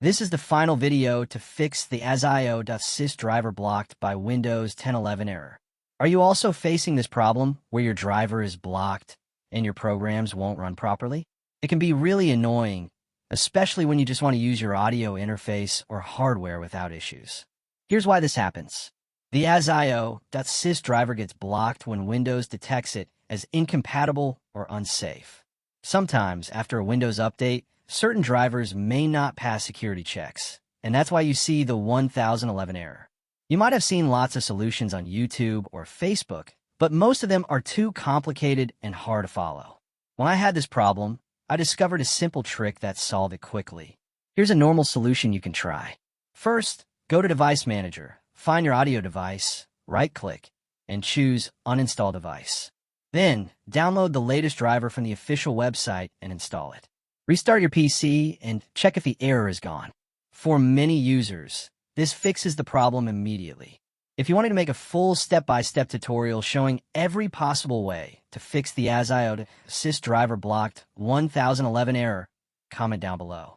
This is the final video to fix the AsIO sys driver blocked by Windows 10.11 error. Are you also facing this problem where your driver is blocked and your programs won't run properly? It can be really annoying, especially when you just want to use your audio interface or hardware without issues. Here's why this happens. The AsIO sys driver gets blocked when Windows detects it as incompatible or unsafe. Sometimes, after a Windows update, certain drivers may not pass security checks, and that's why you see the 1011 error. You might have seen lots of solutions on YouTube or Facebook, but most of them are too complicated and hard to follow. When I had this problem, I discovered a simple trick that solved it quickly. Here's a normal solution you can try. First, go to Device Manager, find your audio device, right-click, and choose Uninstall Device. Then, download the latest driver from the official website and install it. Restart your PC and check if the error is gone. For many users, this fixes the problem immediately. If you wanted to make a full step-by-step tutorial showing every possible way to fix the AsIO sys driver blocked 1011 error, comment down below.